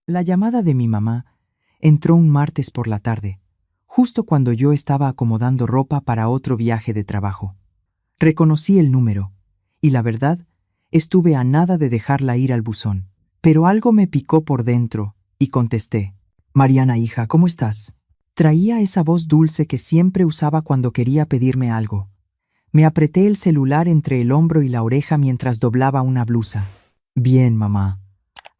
La llamada de mi mamá entró un martes por la tarde, justo cuando yo estaba acomodando ropa para otro viaje de trabajo. Reconocí el número, y la verdad, estuve a nada de dejarla ir al buzón. Pero algo me picó por dentro, y contesté. Mariana, hija, ¿cómo estás? Traía esa voz dulce que siempre usaba cuando quería pedirme algo. Me apreté el celular entre el hombro y la oreja mientras doblaba una blusa. Bien, mamá.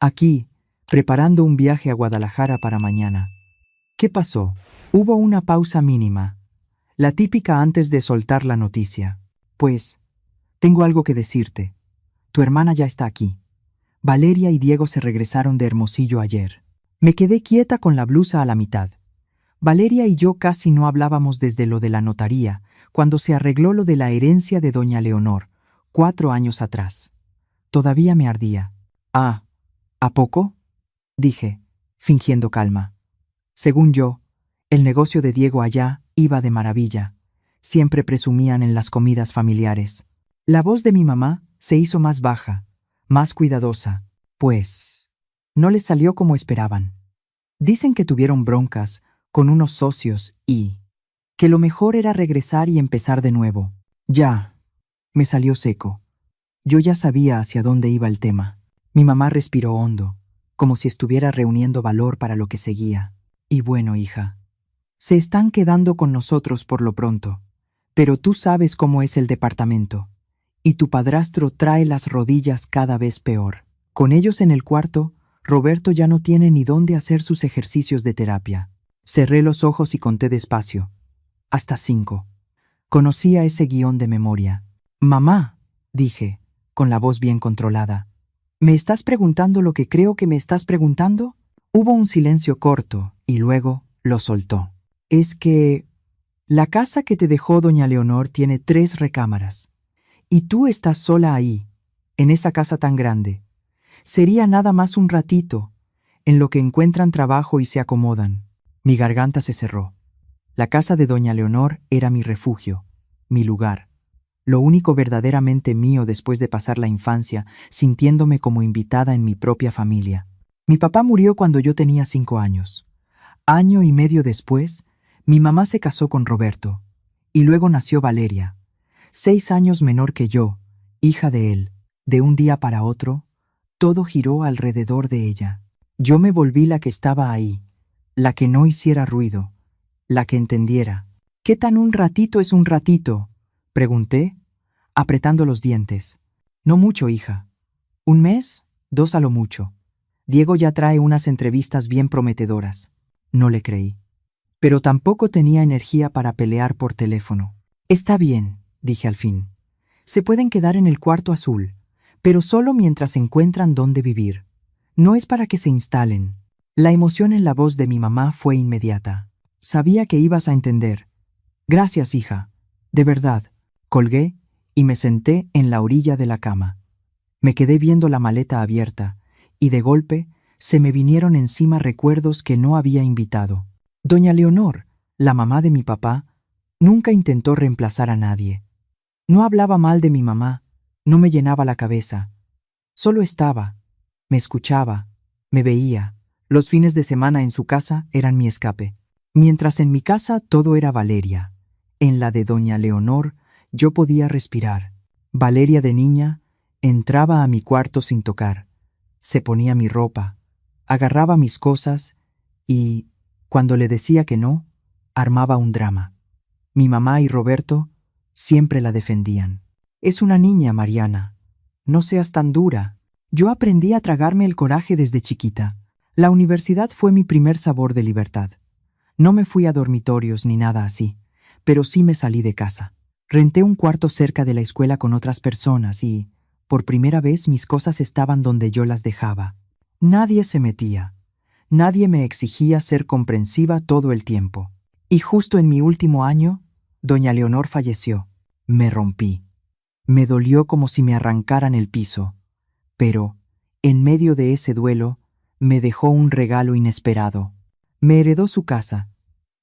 Aquí, preparando un viaje a Guadalajara para mañana. ¿Qué pasó? Hubo una pausa mínima, la típica antes de soltar la noticia. Pues, tengo algo que decirte. Tu hermana ya está aquí. Valeria y Diego se regresaron de Hermosillo ayer. Me quedé quieta con la blusa a la mitad. Valeria y yo casi no hablábamos desde lo de la notaría, cuando se arregló lo de la herencia de doña Leonor, 4 años atrás. Todavía me ardía. Ah, ¿a poco? Dije, fingiendo calma. Según yo, el negocio de Diego allá iba de maravilla. Siempre presumían en las comidas familiares. La voz de mi mamá se hizo más baja, más cuidadosa, pues no les salió como esperaban. Dicen que tuvieron broncas con unos socios y que lo mejor era regresar y empezar de nuevo. Ya, me salió seco. Yo ya sabía hacia dónde iba el tema. Mi mamá respiró hondo, como si estuviera reuniendo valor para lo que seguía. Y bueno, hija, se están quedando con nosotros por lo pronto, pero tú sabes cómo es el departamento, y tu padrastro trae las rodillas cada vez peor. Con ellos en el cuarto, Roberto ya no tiene ni dónde hacer sus ejercicios de terapia. Cerré los ojos y conté despacio. Hasta 5. Conocía ese guión de memoria. Mamá, dije, con la voz bien controlada. ¿Me estás preguntando lo que creo que me estás preguntando? Hubo un silencio corto y luego lo soltó. Es que la casa que te dejó doña Leonor tiene 3 recámaras. Y tú estás sola ahí, en esa casa tan grande. Sería nada más un ratito, en lo que encuentran trabajo y se acomodan. Mi garganta se cerró. La casa de doña Leonor era mi refugio, mi lugar. Lo único verdaderamente mío después de pasar la infancia, sintiéndome como invitada en mi propia familia. Mi papá murió cuando yo tenía 5 años. Año y medio después, mi mamá se casó con Roberto, y luego nació Valeria, 6 años menor que yo, hija de él. De un día para otro, todo giró alrededor de ella. Yo me volví la que estaba ahí, la que no hiciera ruido, la que entendiera. ¿Qué tan un ratito es un ratito?, pregunté, apretando los dientes. No mucho, hija. 1 mes, 2 a lo mucho. Diego ya trae unas entrevistas bien prometedoras. No le creí. Pero tampoco tenía energía para pelear por teléfono. Está bien, dije al fin. Se pueden quedar en el cuarto azul, pero solo mientras encuentran dónde vivir. No es para que se instalen. La emoción en la voz de mi mamá fue inmediata. Sabía que ibas a entender. Gracias, hija. De verdad. Colgué y me senté en la orilla de la cama. Me quedé viendo la maleta abierta, y de golpe se me vinieron encima recuerdos que no había invitado. Doña Leonor, la mamá de mi papá, nunca intentó reemplazar a nadie. No hablaba mal de mi mamá, no me llenaba la cabeza. Solo estaba, me escuchaba, me veía. Los fines de semana en su casa eran mi escape. Mientras en mi casa todo era Valeria, en la de doña Leonor yo podía respirar. Valeria de niña entraba a mi cuarto sin tocar, se ponía mi ropa, agarraba mis cosas y, cuando le decía que no, armaba un drama. Mi mamá y Roberto siempre la defendían. Es una niña, Mariana. No seas tan dura. Yo aprendí a tragarme el coraje desde chiquita. La universidad fue mi primer sabor de libertad. No me fui a dormitorios ni nada así, pero sí me salí de casa. Renté un cuarto cerca de la escuela con otras personas y, por primera vez, mis cosas estaban donde yo las dejaba. Nadie se metía. Nadie me exigía ser comprensiva todo el tiempo. Y justo en mi último año, doña Leonor falleció. Me rompí. Me dolió como si me arrancaran el piso. Pero, en medio de ese duelo, me dejó un regalo inesperado. Me heredó su casa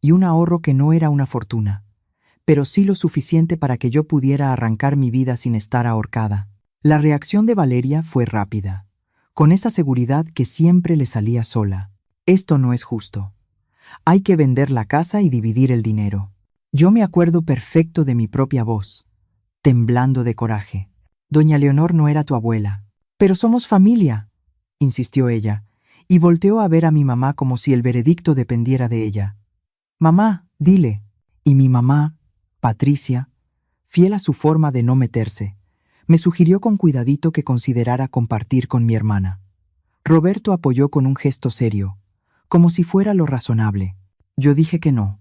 y un ahorro que no era una fortuna, pero sí lo suficiente para que yo pudiera arrancar mi vida sin estar ahorcada. La reacción de Valeria fue rápida. con esa seguridad que siempre le salía sola. Esto no es justo. Hay que vender la casa y dividir el dinero. Yo me acuerdo perfecto de mi propia voz, temblando de coraje. Doña Leonor no era tu abuela. Pero somos familia, insistió ella, y volteó a ver a mi mamá como si el veredicto dependiera de ella. Mamá, dile. Y mi mamá, Patricia, fiel a su forma de no meterse, me sugirió con cuidadito que considerara compartir con mi hermana. Roberto apoyó con un gesto serio, como si fuera lo razonable. Yo dije que no,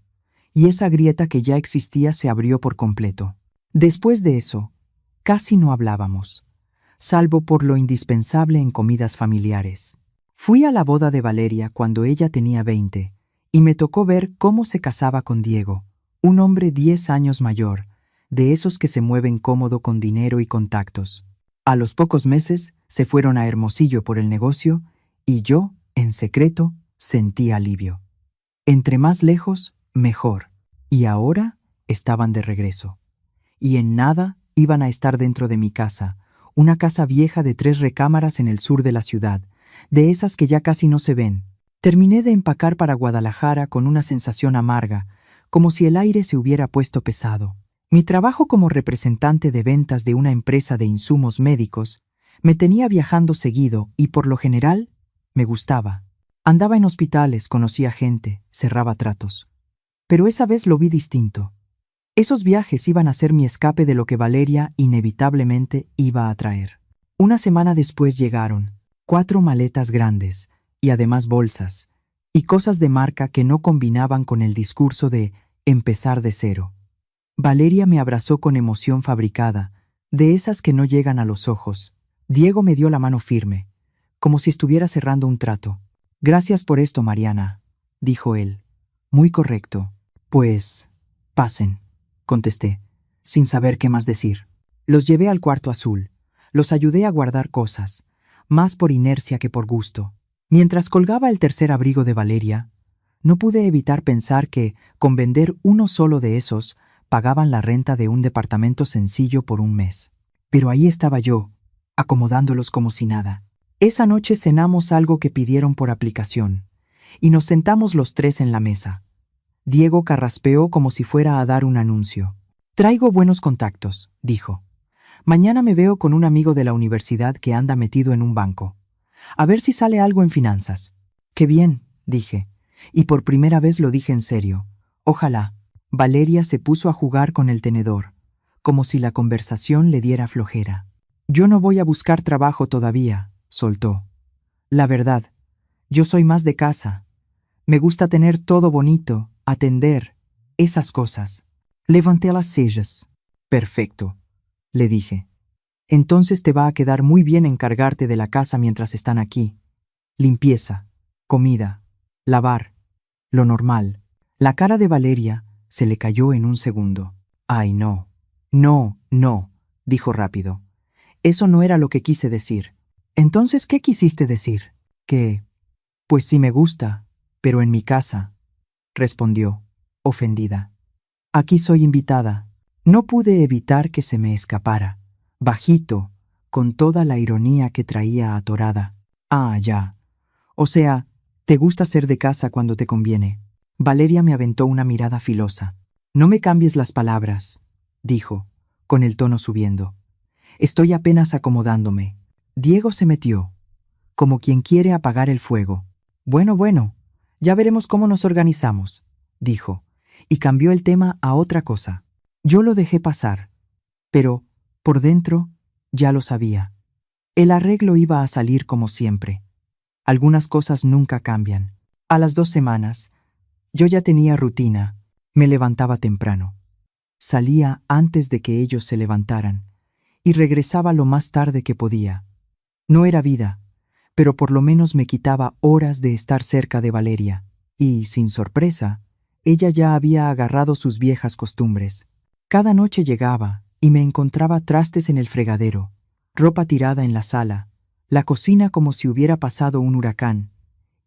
y esa grieta que ya existía se abrió por completo. Después de eso, casi no hablábamos, salvo por lo indispensable en comidas familiares. Fui a la boda de Valeria cuando ella tenía 20, y me tocó ver cómo se casaba con Diego, un hombre 10 años mayor, de esos que se mueven cómodo con dinero y contactos. A los pocos meses se fueron a Hermosillo por el negocio y yo, en secreto, sentí alivio. Entre más lejos, mejor. Y ahora estaban de regreso. Y en nada iban a estar dentro de mi casa, una casa vieja de 3 recámaras en el sur de la ciudad, de esas que ya casi no se ven. Terminé de empacar para Guadalajara con una sensación amarga, como si el aire se hubiera puesto pesado. Mi trabajo como representante de ventas de una empresa de insumos médicos me tenía viajando seguido y por lo general me gustaba. Andaba en hospitales, conocía gente, cerraba tratos. Pero esa vez lo vi distinto. Esos viajes iban a ser mi escape de lo que Valeria inevitablemente iba a traer. Una semana después llegaron 4 maletas grandes y además bolsas y cosas de marca que no combinaban con el discurso de empezar de cero. Valeria me abrazó con emoción fabricada, de esas que no llegan a los ojos. Diego me dio la mano firme, como si estuviera cerrando un trato. Gracias por esto, Mariana, dijo él. Muy correcto. Pues, pasen, contesté, sin saber qué más decir. Los llevé al cuarto azul. Los ayudé a guardar cosas, más por inercia que por gusto. Mientras colgaba el tercer abrigo de Valeria, no pude evitar pensar que, con vender uno solo de esos, pagaban la renta de un departamento sencillo por un mes. Pero ahí estaba yo, acomodándolos como si nada. Esa noche cenamos algo que pidieron por aplicación, y nos sentamos los 3 en la mesa. Diego carraspeó como si fuera a dar un anuncio. Traigo buenos contactos, dijo. Mañana me veo con un amigo de la universidad que anda metido en un banco. A ver si sale algo en finanzas. Qué bien, dije, y por primera vez lo dije en serio. Ojalá. Valeria se puso a jugar con el tenedor, como si la conversación le diera flojera. Yo no voy a buscar trabajo todavía, soltó. La verdad, yo soy más de casa. Me gusta tener todo bonito, atender, esas cosas. Levanté las cejas. Perfecto, le dije. Entonces te va a quedar muy bien encargarte de la casa mientras están aquí. Limpieza, comida, lavar, lo normal. La cara de Valeria se le cayó en un segundo. Ay, no. No, no, dijo rápido. Eso no era lo que quise decir. Entonces, ¿qué quisiste decir? Que, pues sí me gusta, pero en mi casa, respondió, ofendida. Aquí soy invitada. No pude evitar que se me escapara, bajito, con toda la ironía que traía atorada. Ah, ya. O sea, te gusta ser de casa cuando te conviene. Valeria me aventó una mirada filosa. No me cambies las palabras, dijo, con el tono subiendo. Estoy apenas acomodándome. Diego se metió, como quien quiere apagar el fuego. Bueno, ya veremos cómo nos organizamos, dijo, y cambió el tema a otra cosa. Yo lo dejé pasar, pero, por dentro, ya lo sabía. El arreglo iba a salir como siempre. Algunas cosas nunca cambian. A las 2 semanas, yo ya tenía rutina. Me levantaba temprano. Salía antes de que ellos se levantaran y regresaba lo más tarde que podía. No era vida, pero por lo menos me quitaba horas de estar cerca de Valeria. Y, sin sorpresa, ella ya había agarrado sus viejas costumbres. Cada noche llegaba y me encontraba trastes en el fregadero, ropa tirada en la sala, la cocina como si hubiera pasado un huracán,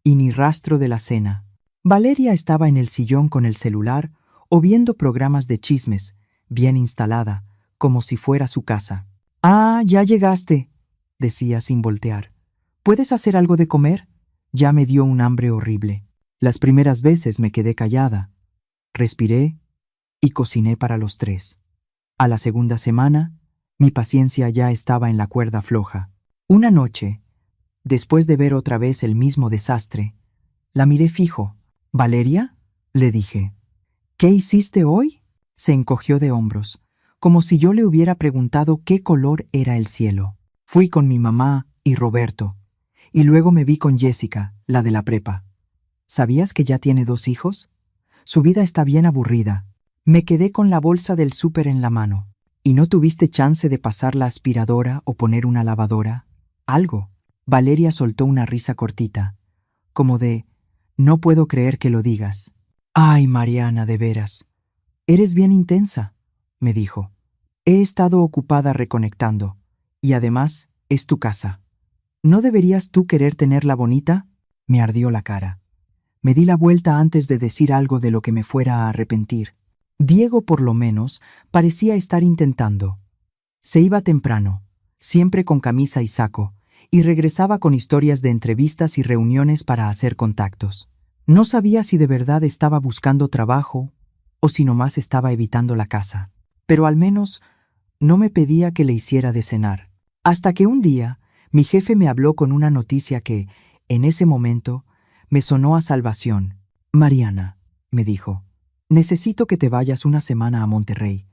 y ni rastro de la cena. Valeria estaba en el sillón con el celular o viendo programas de chismes, bien instalada, como si fuera su casa. «Ah, ya llegaste», decía sin voltear. ¿Puedes hacer algo de comer? Ya me dio un hambre horrible. Las primeras veces me quedé callada. Respiré y cociné para los 3. A la segunda semana, mi paciencia ya estaba en la cuerda floja. Una noche, después de ver otra vez el mismo desastre, la miré fijo. «¿Valeria?», le dije. «¿Qué hiciste hoy?». Se encogió de hombros, como si yo le hubiera preguntado qué color era el cielo. Fui con mi mamá y Roberto, y luego me vi con Jessica, la de la prepa. ¿Sabías que ya tiene 2 hijos? Su vida está bien aburrida. Me quedé con la bolsa del súper en la mano. ¿Y no tuviste chance de pasar la aspiradora o poner una lavadora? Algo. Valeria soltó una risa cortita, como de, «No puedo creer que lo digas». «Ay, Mariana, de veras. Eres bien intensa», me dijo. «He estado ocupada reconectando. Y además, es tu casa. ¿No deberías tú querer tenerla bonita?». Me ardió la cara. Me di la vuelta antes de decir algo de lo que me fuera a arrepentir. Diego, por lo menos, parecía estar intentando. Se iba temprano, siempre con camisa y saco, y regresaba con historias de entrevistas y reuniones para hacer contactos. No sabía si de verdad estaba buscando trabajo o si nomás estaba evitando la casa. Pero al menos no me pedía que le hiciera de cenar. Hasta que un día mi jefe me habló con una noticia que, en ese momento, me sonó a salvación. «Mariana», me dijo, «necesito que te vayas una semana a Monterrey.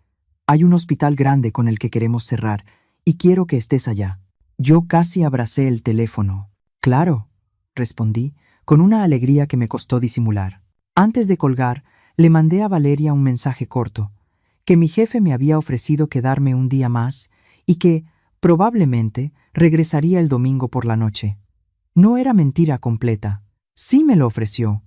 Hay un hospital grande con el que queremos cerrar y quiero que estés allá». Yo casi abracé el teléfono. «Claro», respondí, con una alegría que me costó disimular. Antes de colgar, le mandé a Valeria un mensaje corto, que mi jefe me había ofrecido quedarme un día más y que, probablemente, regresaría el domingo por la noche. No era mentira completa. Sí me lo ofreció.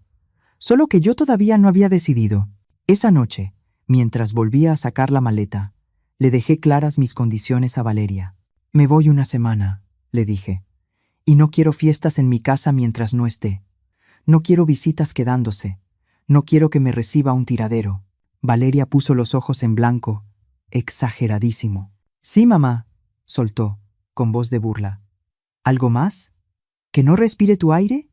Solo que yo todavía no había decidido. Esa noche, mientras volvía a sacar la maleta, le dejé claras mis condiciones a Valeria. «Me voy una semana», le dije, «y no quiero fiestas en mi casa mientras no esté. No quiero visitas quedándose. No quiero que me reciba un tiradero». Valeria puso los ojos en blanco, exageradísimo. «Sí, mamá», soltó, con voz de burla. «¿Algo más? ¿Que no respire tu aire?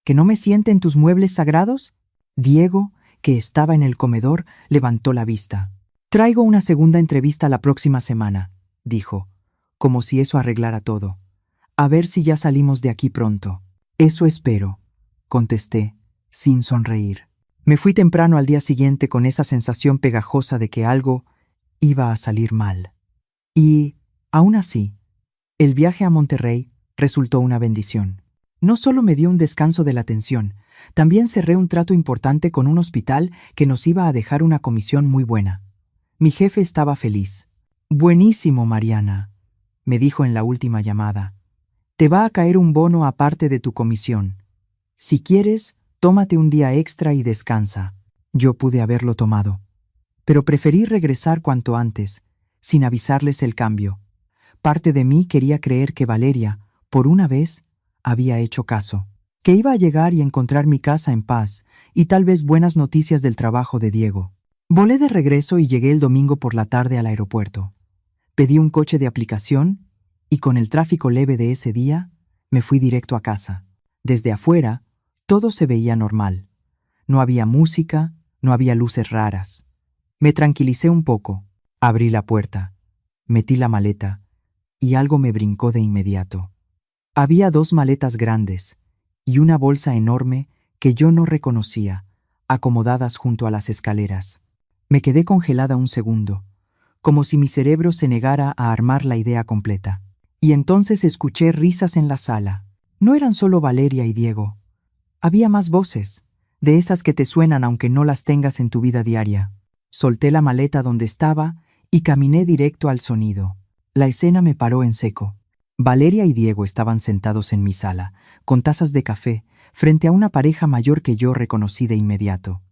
¿Que no me siente en tus muebles sagrados?». Diego, que estaba en el comedor, levantó la vista. «Traigo una segunda entrevista la próxima semana», dijo, como si eso arreglara todo. «A ver si ya salimos de aquí pronto». «Eso espero», contesté, sin sonreír. Me fui temprano al día siguiente con esa sensación pegajosa de que algo iba a salir mal. Y, aún así, el viaje a Monterrey resultó una bendición. No solo me dio un descanso de la tensión, también cerré un trato importante con un hospital que nos iba a dejar una comisión muy buena. Mi jefe estaba feliz. «Buenísimo, Mariana», me dijo en la última llamada. «Te va a caer un bono aparte de tu comisión. Si quieres, tómate un día extra y descansa». Yo pude haberlo tomado, pero preferí regresar cuanto antes, sin avisarles el cambio. Parte de mí quería creer que Valeria, por una vez, había hecho caso, que iba a llegar y encontrar mi casa en paz y tal vez buenas noticias del trabajo de Diego. Volé de regreso y llegué el domingo por la tarde al aeropuerto. Pedí un coche de aplicación y con el tráfico leve de ese día, me fui directo a casa. Desde afuera, todo se veía normal. No había música, no había luces raras. Me tranquilicé un poco, abrí la puerta, metí la maleta y algo me brincó de inmediato. Había 2 maletas grandes y una bolsa enorme que yo no reconocía, acomodadas junto a las escaleras. Me quedé congelada un segundo, como si mi cerebro se negara a armar la idea completa. Y entonces escuché risas en la sala. No eran solo Valeria y Diego. Había más voces, de esas que te suenan aunque no las tengas en tu vida diaria. Solté la maleta donde estaba y caminé directo al sonido. La escena me paró en seco. Valeria y Diego estaban sentados en mi sala, con tazas de café, frente a una pareja mayor que yo reconocí de inmediato.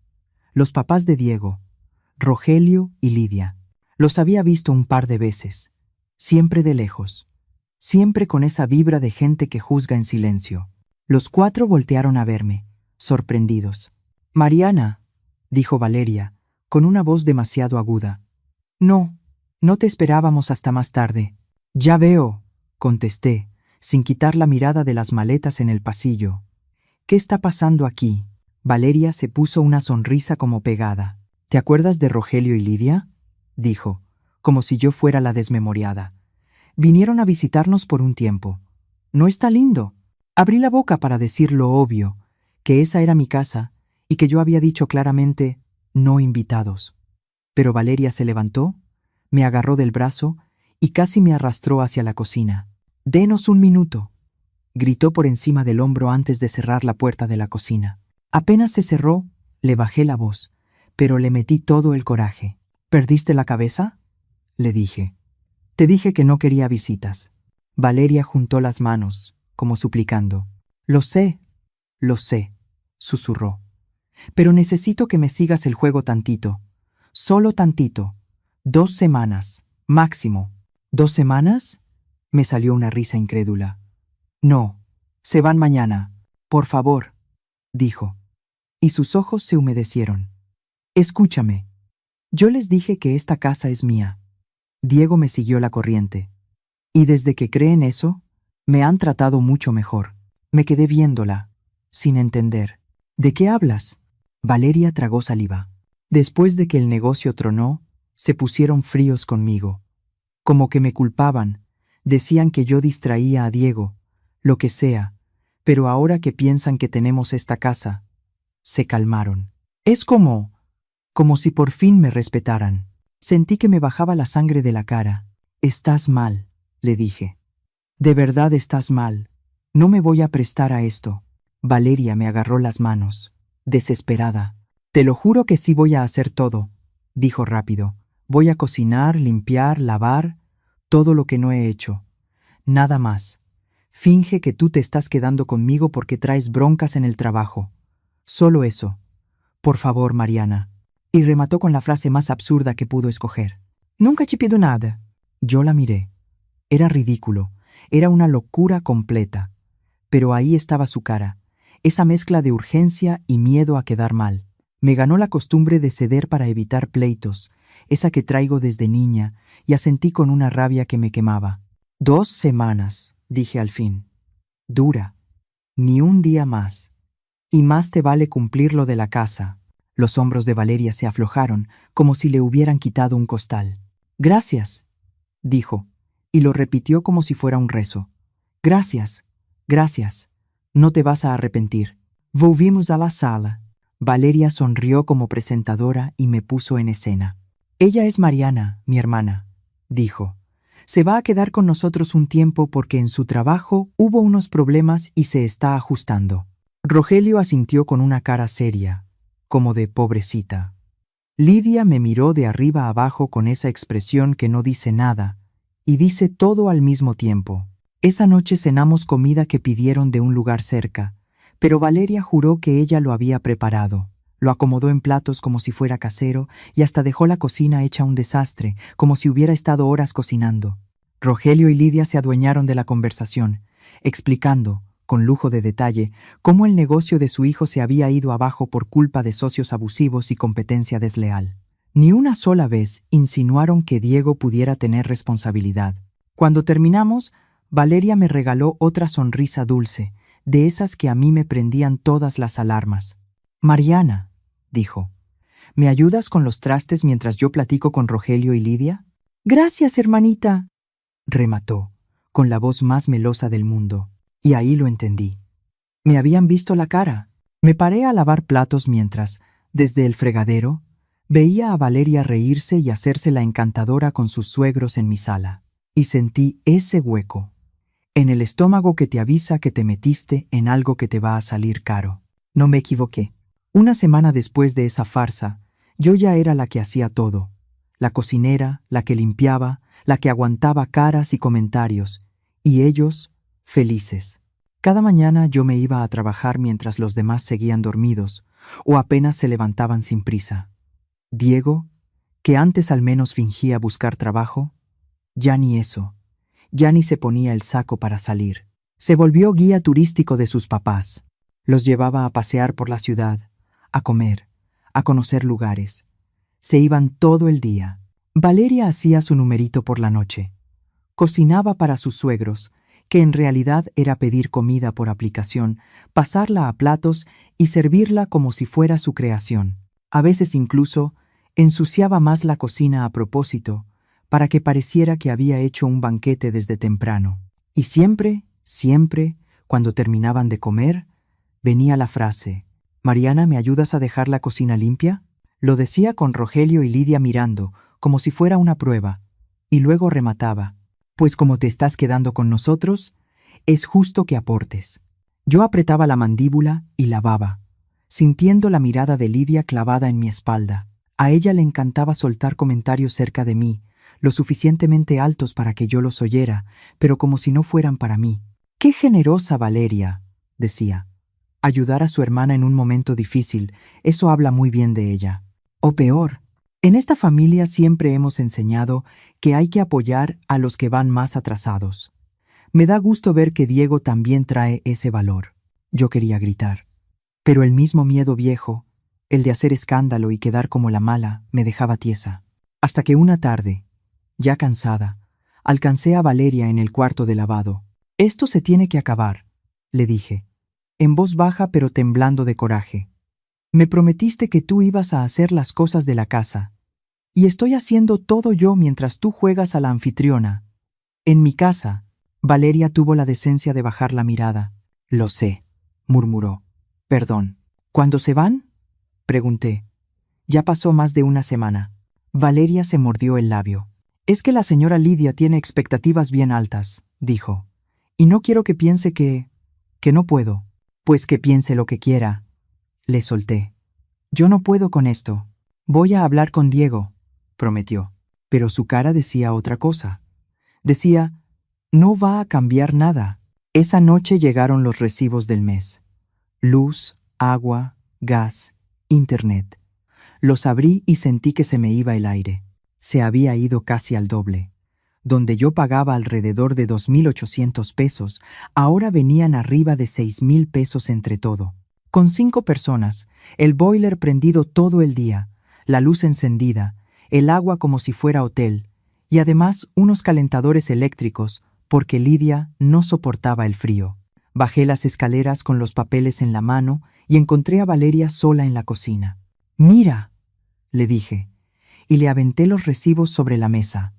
Los papás de Diego, Rogelio y Lidia. Los había visto un par de veces, siempre de lejos, siempre con esa vibra de gente que juzga en silencio. Los 4 voltearon a verme, sorprendidos. «Mariana», dijo Valeria, con una voz demasiado aguda. «No, no te esperábamos hasta más tarde». «Ya veo», contesté, sin quitar la mirada de las maletas en el pasillo. ¿Qué está pasando aquí? Valeria se puso una sonrisa como pegada. ¿Te acuerdas de Rogelio y Lidia? Dijo, como si yo fuera la desmemoriada. Vinieron a visitarnos por un tiempo. ¿No está lindo? Abrí la boca para decir lo obvio, que esa era mi casa y que yo había dicho claramente, no invitados. Pero Valeria se levantó, me agarró del brazo y casi me arrastró hacia la cocina. «Denos un minuto», gritó por encima del hombro antes de cerrar la puerta de la cocina. Apenas se cerró, le bajé la voz, pero le metí todo el coraje. «¿Perdiste la cabeza?», le dije. «Te dije que no quería visitas». Valeria juntó las manos, como suplicando. Lo sé», susurró. «Pero necesito que me sigas el juego tantito. Solo tantito. 2 semanas, máximo». «¿2 semanas?» Me salió una risa incrédula. «No, se van mañana. Por favor», dijo. Y sus ojos se humedecieron. «Escúchame. Yo les dije que esta casa es mía». Diego me siguió la corriente. «Y desde que creen eso, me han tratado mucho mejor». Me quedé viéndola, sin entender. «¿De qué hablas?» Valeria tragó saliva. Después de que el negocio tronó, se pusieron fríos conmigo. Como que me culpaban, decían que yo distraía a Diego, lo que sea, pero ahora que piensan que tenemos esta casa, se calmaron. Es como si por fin me respetaran. Sentí que me bajaba la sangre de la cara. «Estás mal», le dije. «De verdad estás mal. No me voy a prestar a esto». Valeria me agarró las manos, desesperada. «Te lo juro que sí voy a hacer todo», dijo rápido. «Voy a cocinar, limpiar, lavar, todo lo que no he hecho. Nada más. Finge que tú te estás quedando conmigo porque traes broncas en el trabajo. Solo eso. Por favor, Mariana». Y remató con la frase más absurda que pudo escoger. «Nunca te pido nada». Yo la miré. Era ridículo. Era una locura completa. Pero ahí estaba su cara, esa mezcla de urgencia y miedo a quedar mal. Me ganó la costumbre de ceder para evitar pleitos, esa que traigo desde niña, y asentí con una rabia que me quemaba. 2 semanas, dije al fin. Dura. Ni un día más. Y más te vale cumplir lo de la casa. Los hombros de Valeria se aflojaron, como si le hubieran quitado un costal. «Gracias», dijo, y lo repitió como si fuera un rezo. «Gracias, gracias. No te vas a arrepentir». Volvimos a la sala. Valeria sonrió como presentadora y me puso en escena. «Ella es Mariana, mi hermana», dijo. «Se va a quedar con nosotros un tiempo porque en su trabajo hubo unos problemas y se está ajustando». Rogelio asintió con una cara seria, como de pobrecita. Lidia me miró de arriba abajo con esa expresión que no dice nada y dice todo al mismo tiempo. Esa noche cenamos comida que pidieron de un lugar cerca, pero Valeria juró que ella lo había preparado. Lo acomodó en platos como si fuera casero y hasta dejó la cocina hecha un desastre, como si hubiera estado horas cocinando. Rogelio y Lidia se adueñaron de la conversación, explicando, con lujo de detalle, cómo el negocio de su hijo se había ido abajo por culpa de socios abusivos y competencia desleal. Ni una sola vez insinuaron que Diego pudiera tener responsabilidad. Cuando terminamos, Valeria me regaló otra sonrisa dulce, de esas que a mí me prendían todas las alarmas. «Mariana», dijo, «¿me ayudas con los trastes mientras yo platico con Rogelio y Lidia?» «Gracias, hermanita», remató, con la voz más melosa del mundo. Y ahí lo entendí. Me habían visto la cara. Me paré a lavar platos mientras, desde el fregadero, veía a Valeria reírse y hacerse la encantadora con sus suegros en mi sala. Y sentí ese hueco, en el estómago que te avisa que te metiste en algo que te va a salir caro. No me equivoqué. Una semana después de esa farsa, yo ya era la que hacía todo. La cocinera, la que limpiaba, la que aguantaba caras y comentarios. Y ellos, felices. Cada mañana yo me iba a trabajar mientras los demás seguían dormidos o apenas se levantaban sin prisa. Diego, que antes al menos fingía buscar trabajo, ya ni eso, ya ni se ponía el saco para salir. Se volvió guía turístico de sus papás. Los llevaba a pasear por la ciudad, a comer, a conocer lugares. Se iban todo el día. Valeria hacía su numerito por la noche. Cocinaba para sus suegros que en realidad era pedir comida por aplicación, pasarla a platos y servirla como si fuera su creación. A veces incluso ensuciaba más la cocina a propósito, para que pareciera que había hecho un banquete desde temprano. Y siempre, cuando terminaban de comer, venía la frase: «Mariana, ¿me ayudas a dejar la cocina limpia?». Lo decía con Rogelio y Lidia mirando, como si fuera una prueba, y luego remataba: «Pues como te estás quedando con nosotros, es justo que aportes». Yo apretaba la mandíbula y lavaba, sintiendo la mirada de Lidia clavada en mi espalda. A ella le encantaba soltar comentarios cerca de mí, lo suficientemente altos para que yo los oyera, pero como si no fueran para mí. «Qué generosa Valeria», decía. Ayudar a su hermana en un momento difícil, eso habla muy bien de ella. O peor, en esta familia siempre hemos enseñado que hay que apoyar a los que van más atrasados. Me da gusto ver que Diego también trae ese valor. Yo quería gritar. Pero el mismo miedo viejo, el de hacer escándalo y quedar como la mala, me dejaba tiesa. Hasta que una tarde, ya cansada, alcancé a Valeria en el cuarto de lavado. «Esto se tiene que acabar», le dije, en voz baja pero temblando de coraje. «Me prometiste que tú ibas a hacer las cosas de la casa, y estoy haciendo todo yo mientras tú juegas a la anfitriona. En mi casa». Valeria tuvo la decencia de bajar la mirada. «Lo sé», murmuró. «Perdón». «¿Cuándo se van?», pregunté. «Ya pasó más de una semana». Valeria se mordió el labio. «Es que la señora Lidia tiene expectativas bien altas», dijo. «Y no quiero que piense que no puedo». «Pues que piense lo que quiera», le solté. «Yo no puedo con esto. Voy a hablar con Diego», prometió. Pero su cara decía otra cosa. Decía: «No va a cambiar nada». Esa noche llegaron los recibos del mes. Luz, agua, gas, internet. Los abrí y sentí que se me iba el aire. Se había ido casi al doble. Donde yo pagaba alrededor de 2.800 pesos, ahora venían arriba de 6.000 pesos entre todo. Con 5 personas, el boiler prendido todo el día, la luz encendida, el agua como si fuera hotel, y además unos calentadores eléctricos, porque Lidia no soportaba el frío. Bajé las escaleras con los papeles en la mano y encontré a Valeria sola en la cocina. «Mira», le dije, y le aventé los recibos sobre la mesa.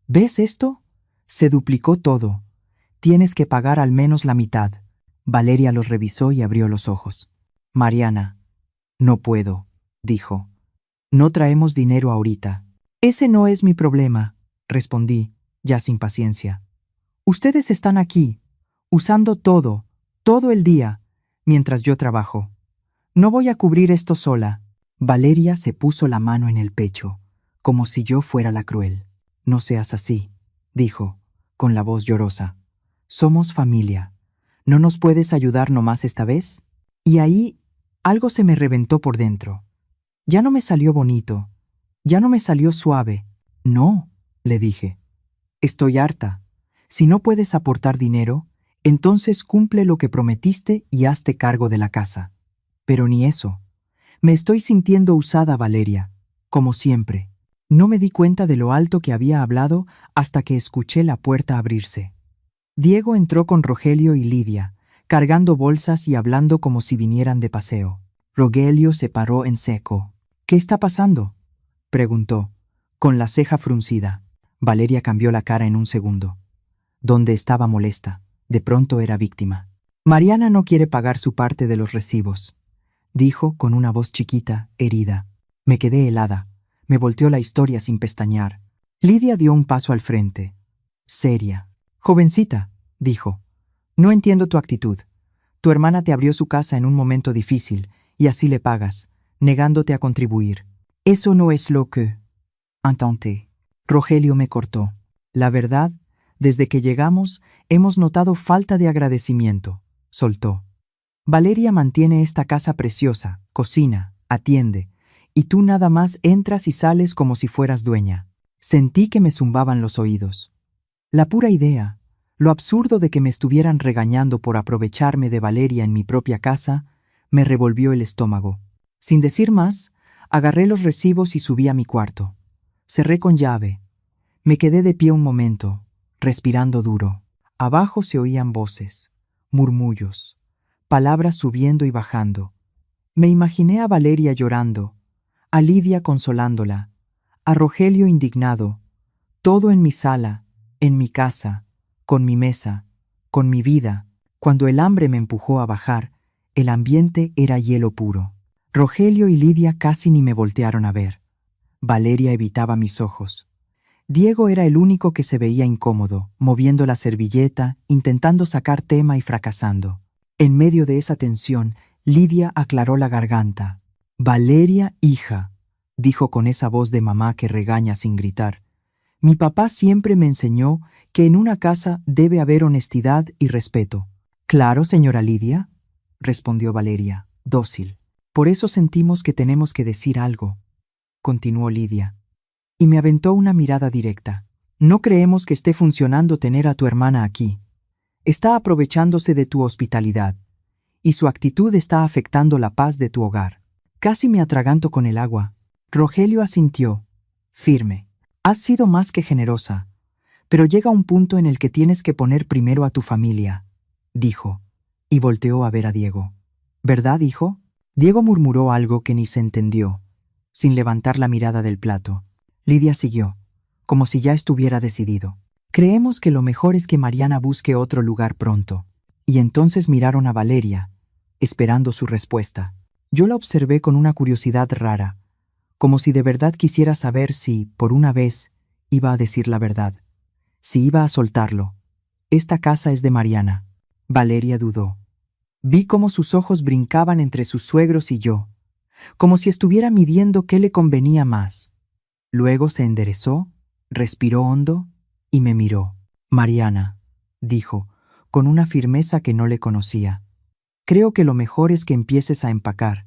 «¿Ves esto? Se duplicó todo. Tienes que pagar al menos la mitad». Valeria los revisó y abrió los ojos. «Mariana, no puedo», dijo. «No traemos dinero ahorita». «Ese no es mi problema», respondí, ya sin paciencia. «Ustedes están aquí, usando todo el día, mientras yo trabajo. No voy a cubrir esto sola». Valeria se puso la mano en el pecho, como si yo fuera la cruel. «No seas así», dijo, con la voz llorosa. «Somos familia. ¿No nos puedes ayudar nomás esta vez?». Y ahí algo se me reventó por dentro. Ya no me salió bonito, ya no me salió suave. «No», le dije. «Estoy harta. Si no puedes aportar dinero, entonces cumple lo que prometiste y hazte cargo de la casa». Pero ni eso. Me estoy sintiendo usada, Valeria, como siempre. No me di cuenta de lo alto que había hablado hasta que escuché la puerta abrirse. Diego entró con Rogelio y Lidia, cargando bolsas y hablando como si vinieran de paseo. Rogelio se paró en seco. «¿Qué está pasando?», preguntó, con la ceja fruncida. Valeria cambió la cara en un segundo. Donde estaba molesta, de pronto era víctima. «Mariana no quiere pagar su parte de los recibos», dijo con una voz chiquita, herida. Me quedé helada. Me volteó la historia sin pestañear. Lidia dio un paso al frente. Seria. «Jovencita», dijo, «no entiendo tu actitud. Tu hermana te abrió su casa en un momento difícil, y así le pagas, negándote a contribuir. Eso no es lo que...». Intenté. Rogelio me cortó. «La verdad, desde que llegamos, hemos notado falta de agradecimiento», soltó. «Valeria mantiene esta casa preciosa, cocina, atiende, y tú nada más entras y sales como si fueras dueña». Sentí que me zumbaban los oídos. La pura idea, lo absurdo de que me estuvieran regañando por aprovecharme de Valeria en mi propia casa, me revolvió el estómago. Sin decir más, agarré los recibos y subí a mi cuarto. Cerré con llave. Me quedé de pie un momento, respirando duro. Abajo se oían voces, murmullos, palabras subiendo y bajando. Me imaginé a Valeria llorando, a Lidia consolándola, a Rogelio indignado, todo en mi sala, en mi casa, con mi mesa, con mi vida. Cuando el hambre me empujó a bajar, el ambiente era hielo puro. Rogelio y Lidia casi ni me voltearon a ver. Valeria evitaba mis ojos. Diego era el único que se veía incómodo, moviendo la servilleta, intentando sacar tema y fracasando. En medio de esa tensión, Lidia aclaró la garganta. «Valeria, hija», dijo con esa voz de mamá que regaña sin gritar. «Mi papá siempre me enseñó que en una casa debe haber honestidad y respeto». «Claro, señora Lidia», respondió Valeria, dócil. «Por eso sentimos que tenemos que decir algo», continuó Lidia, y me aventó una mirada directa. «No creemos que esté funcionando tener a tu hermana aquí. Está aprovechándose de tu hospitalidad, y su actitud está afectando la paz de tu hogar». Casi me atraganto con el agua. Rogelio asintió, firme. «Has sido más que generosa, pero llega un punto en el que tienes que poner primero a tu familia», dijo, y volteó a ver a Diego. «¿Verdad, hijo?». Diego murmuró algo que ni se entendió, sin levantar la mirada del plato. Lidia siguió, como si ya estuviera decidido. «Creemos que lo mejor es que Mariana busque otro lugar pronto». Y entonces miraron a Valeria, esperando su respuesta. Yo la observé con una curiosidad rara, como si de verdad quisiera saber si, por una vez, iba a decir la verdad, si iba a soltarlo. «Esta casa es de Mariana». Valeria dudó. Vi cómo sus ojos brincaban entre sus suegros y yo, como si estuviera midiendo qué le convenía más. Luego se enderezó, respiró hondo y me miró. «Mariana», dijo, con una firmeza que no le conocía, «creo que lo mejor es que empieces a empacar.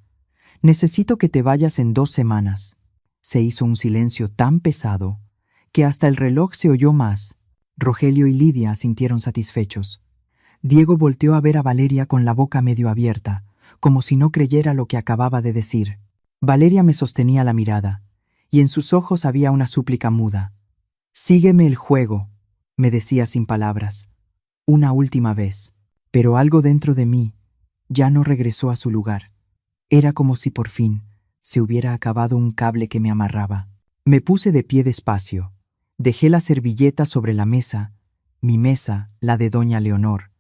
Necesito que te vayas en 2 semanas». Se hizo un silencio tan pesado que hasta el reloj se oyó más. Rogelio y Lidia sintieron satisfechos. Diego volteó a ver a Valeria con la boca medio abierta, como si no creyera lo que acababa de decir. Valeria me sostenía la mirada, y en sus ojos había una súplica muda. «Sígueme el juego», me decía sin palabras. Una última vez. Pero algo dentro de mí ya no regresó a su lugar. Era como si por fin se hubiera acabado un cable que me amarraba. Me puse de pie despacio. Dejé la servilleta sobre la mesa, mi mesa, la de doña Leonor.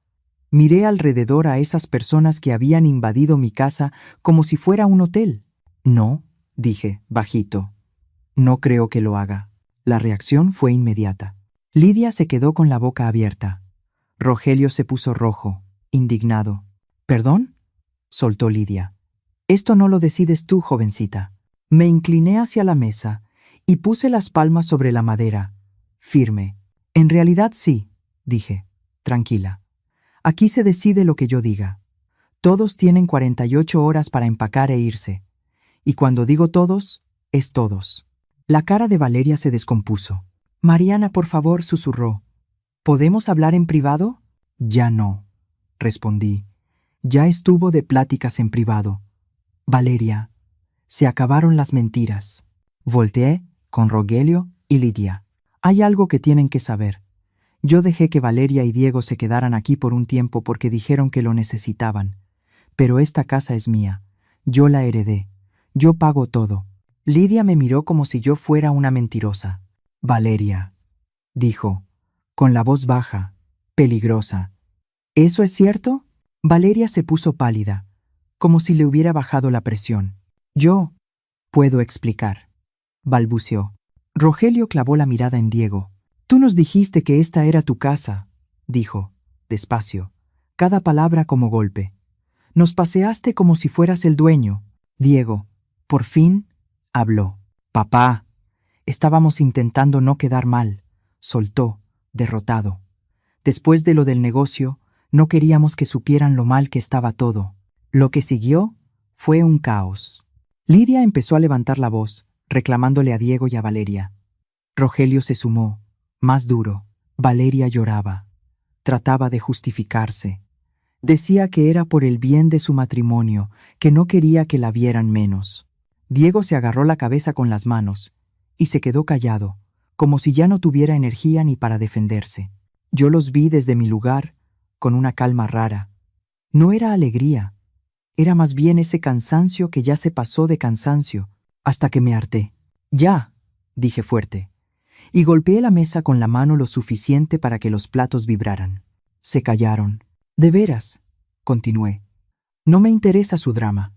Miré alrededor a esas personas que habían invadido mi casa como si fuera un hotel. «No», dije, bajito. «No creo que lo haga». La reacción fue inmediata. Lidia se quedó con la boca abierta. Rogelio se puso rojo, indignado. «¿Perdón?», soltó Lidia. «Esto no lo decides tú, jovencita». Me incliné hacia la mesa y puse las palmas sobre la madera, firme. «En realidad sí», dije, tranquila. «Aquí se decide lo que yo diga. Todos tienen 48 horas para empacar e irse. Y cuando digo todos, es todos». La cara de Valeria se descompuso. «Mariana, por favor», susurró. «¿Podemos hablar en privado?». «Ya no», respondí. «Ya estuvo de pláticas en privado. Valeria, se acabaron las mentiras». Volteé con Rogelio y Lidia. «Hay algo que tienen que saber. Yo dejé que Valeria y Diego se quedaran aquí por un tiempo porque dijeron que lo necesitaban. Pero esta casa es mía. Yo la heredé. Yo pago todo». Lidia me miró como si yo fuera una mentirosa. «Valeria», dijo, con la voz baja, peligrosa. «¿Eso es cierto?». Valeria se puso pálida, como si le hubiera bajado la presión. «Yo puedo explicar», balbuceó. Rogelio clavó la mirada en Diego. «Tú nos dijiste que esta era tu casa», dijo, despacio, cada palabra como golpe. «Nos paseaste como si fueras el dueño». Diego, por fin, habló. «Papá, estábamos intentando no quedar mal», soltó, derrotado. «Después de lo del negocio, no queríamos que supieran lo mal que estaba todo». Lo que siguió fue un caos. Lidia empezó a levantar la voz, reclamándole a Diego y a Valeria. Rogelio se sumó, más duro. Valeria lloraba. Trataba de justificarse. Decía que era por el bien de su matrimonio, que no quería que la vieran menos. Diego se agarró la cabeza con las manos y se quedó callado, como si ya no tuviera energía ni para defenderse. Yo los vi desde mi lugar, con una calma rara. No era alegría, era más bien ese cansancio que ya se pasó de cansancio, hasta que me harté. Ya, dije fuerte, y golpeé la mesa con la mano lo suficiente para que los platos vibraran. Se callaron. De veras, continué. No me interesa su drama.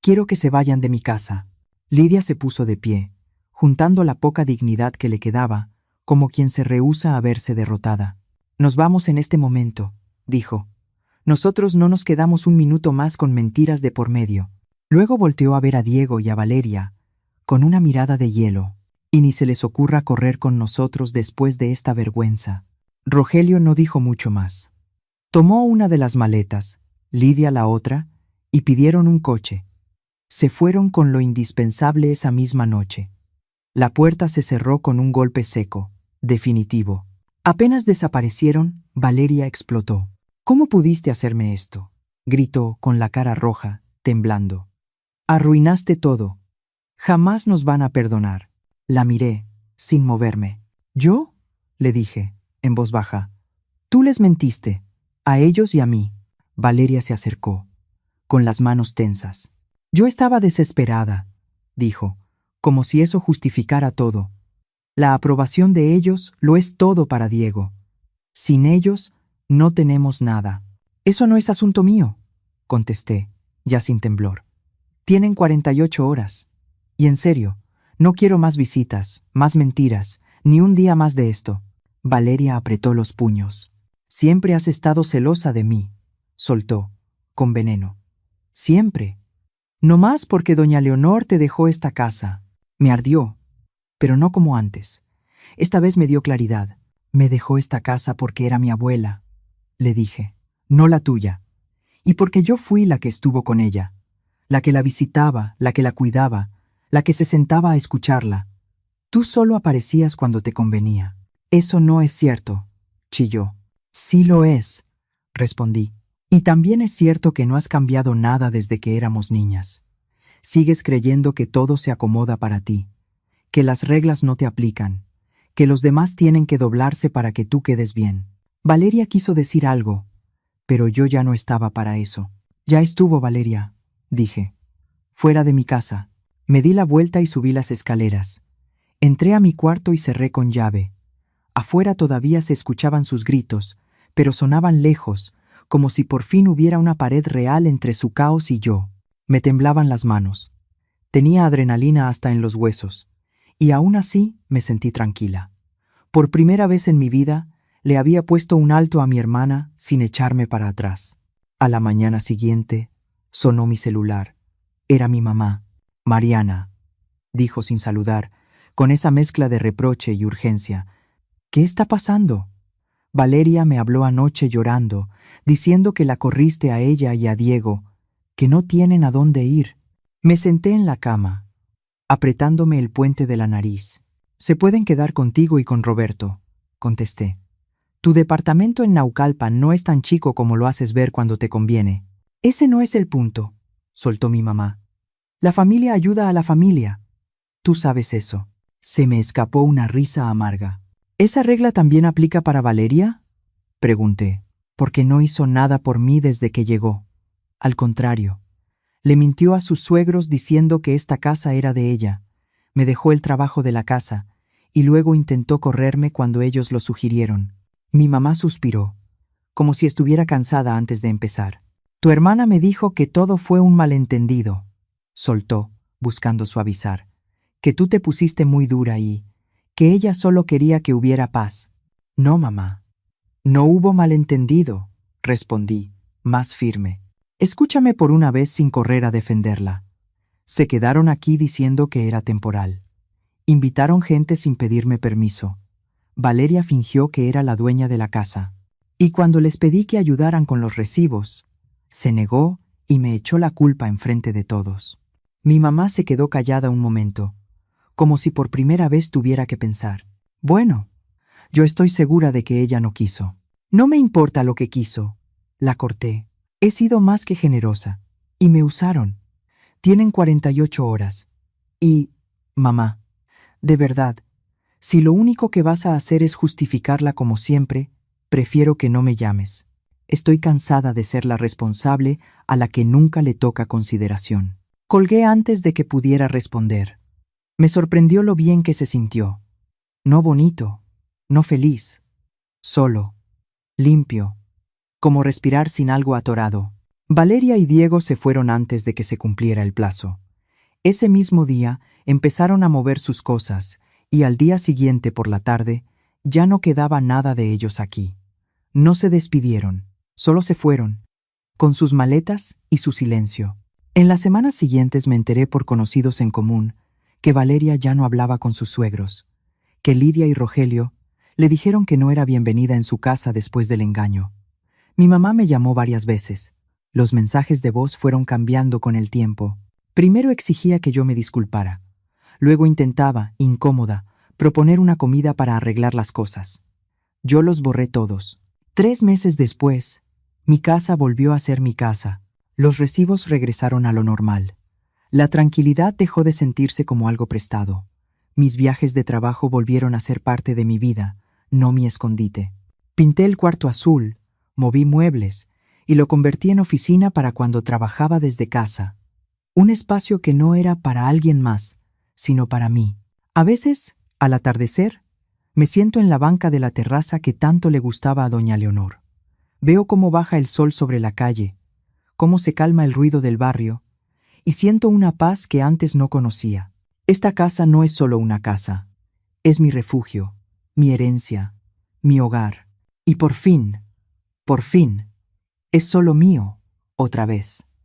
Quiero que se vayan de mi casa. Lidia se puso de pie, juntando la poca dignidad que le quedaba, como quien se rehúsa a verse derrotada. Nos vamos en este momento, dijo. Nosotros no nos quedamos un minuto más con mentiras de por medio. Luego volteó a ver a Diego y a Valeria, con una mirada de hielo. Y ni se les ocurra correr con nosotros después de esta vergüenza. Rogelio no dijo mucho más. Tomó una de las maletas, Lidia la otra, y pidieron un coche. Se fueron con lo indispensable esa misma noche. La puerta se cerró con un golpe seco, definitivo. Apenas desaparecieron, Valeria explotó. «¿Cómo pudiste hacerme esto?», gritó con la cara roja, temblando. «Arruinaste todo. Jamás nos van a perdonar». La miré, sin moverme. «¿Yo?», le dije, en voz baja. «Tú les mentiste, a ellos y a mí». Valeria se acercó, con las manos tensas. «Yo estaba desesperada», dijo, como si eso justificara todo. «La aprobación de ellos lo es todo para Diego. Sin ellos, no tenemos nada». «Eso no es asunto mío», contesté, ya sin temblor. «Tienen 48 horas. Y en serio, no quiero más visitas, más mentiras, ni un día más de esto». Valeria apretó los puños. «Siempre has estado celosa de mí», soltó, con veneno. «Siempre. No más porque doña Leonor te dejó esta casa». Me ardió, pero no como antes. Esta vez me dio claridad. «Me dejó esta casa porque era mi abuela», le dije, «no la tuya. Y porque yo fui la que estuvo con ella, la que la visitaba, la que la cuidaba, la que se sentaba a escucharla. Tú solo aparecías cuando te convenía». «Eso no es cierto», chilló. «Sí lo es», respondí. «Y también es cierto que no has cambiado nada desde que éramos niñas. Sigues creyendo que todo se acomoda para ti, que las reglas no te aplican, que los demás tienen que doblarse para que tú quedes bien». Valeria quiso decir algo, pero yo ya no estaba para eso. «Ya estuvo, Valeria», dije. «Fuera de mi casa». Me di la vuelta y subí las escaleras. Entré a mi cuarto y cerré con llave. Afuera todavía se escuchaban sus gritos, pero sonaban lejos, como si por fin hubiera una pared real entre su caos y yo. Me temblaban las manos. Tenía adrenalina hasta en los huesos, y aún así me sentí tranquila. Por primera vez en mi vida, le había puesto un alto a mi hermana sin echarme para atrás. A la mañana siguiente, sonó mi celular. Era mi mamá, Mariana, dijo sin saludar, con esa mezcla de reproche y urgencia. «¿Qué está pasando?». «Valeria me habló anoche llorando, diciendo que la corriste a ella y a Diego, que no tienen a dónde ir». Me senté en la cama, apretándome el puente de la nariz. «Se pueden quedar contigo y con Roberto», contesté. «Tu departamento en Naucalpan no es tan chico como lo haces ver cuando te conviene». «Ese no es el punto», soltó mi mamá. «La familia ayuda a la familia. Tú sabes eso». Se me escapó una risa amarga. «¿Esa regla también aplica para Valeria?», pregunté, «porque no hizo nada por mí desde que llegó. Al contrario, le mintió a sus suegros diciendo que esta casa era de ella, me dejó el trabajo de la casa, y luego intentó correrme cuando ellos lo sugirieron». Mi mamá suspiró, como si estuviera cansada antes de empezar. «Tu hermana me dijo que todo fue un malentendido», soltó, buscando suavizar, «que tú te pusiste muy dura y que ella solo quería que hubiera paz». «No, mamá. No hubo malentendido», respondí, más firme. «Escúchame por una vez sin correr a defenderla. Se quedaron aquí diciendo que era temporal. Invitaron gente sin pedirme permiso. Valeria fingió que era la dueña de la casa. Y cuando les pedí que ayudaran con los recibos, se negó y me echó la culpa enfrente de todos». Mi mamá se quedó callada un momento, como si por primera vez tuviera que pensar. «Bueno, yo estoy segura de que ella no quiso». «No me importa lo que quiso», la corté. «He sido más que generosa, y me usaron. Tienen 48 horas. Y, mamá, de verdad, si lo único que vas a hacer es justificarla como siempre, prefiero que no me llames. Estoy cansada de ser la responsable a la que nunca le toca consideración. Colgué antes de que pudiera responder. Me sorprendió lo bien que se sintió. No bonito, no feliz, solo, limpio, como respirar sin algo atorado. Valeria y Diego se fueron antes de que se cumpliera el plazo. Ese mismo día empezaron a mover sus cosas y al día siguiente por la tarde ya no quedaba nada de ellos aquí. No se despidieron, solo se fueron, con sus maletas y su silencio. En las semanas siguientes me enteré por conocidos en común que Valeria ya no hablaba con sus suegros, que Lidia y Rogelio le dijeron que no era bienvenida en su casa después del engaño. Mi mamá me llamó varias veces. Los mensajes de voz fueron cambiando con el tiempo. Primero exigía que yo me disculpara. Luego intentaba, incómoda, proponer una comida para arreglar las cosas. Yo los borré todos. 3 meses después, mi casa volvió a ser mi casa. Los recibos regresaron a lo normal. La tranquilidad dejó de sentirse como algo prestado. Mis viajes de trabajo volvieron a ser parte de mi vida, no mi escondite. Pinté el cuarto azul, moví muebles y lo convertí en oficina para cuando trabajaba desde casa. Un espacio que no era para alguien más, sino para mí. A veces, al atardecer, me siento en la banca de la terraza que tanto le gustaba a doña Leonor. Veo cómo baja el sol sobre la calle, cómo se calma el ruido del barrio, y siento una paz que antes no conocía. Esta casa no es solo una casa, es mi refugio, mi herencia, mi hogar. Y por fin, es solo mío, otra vez.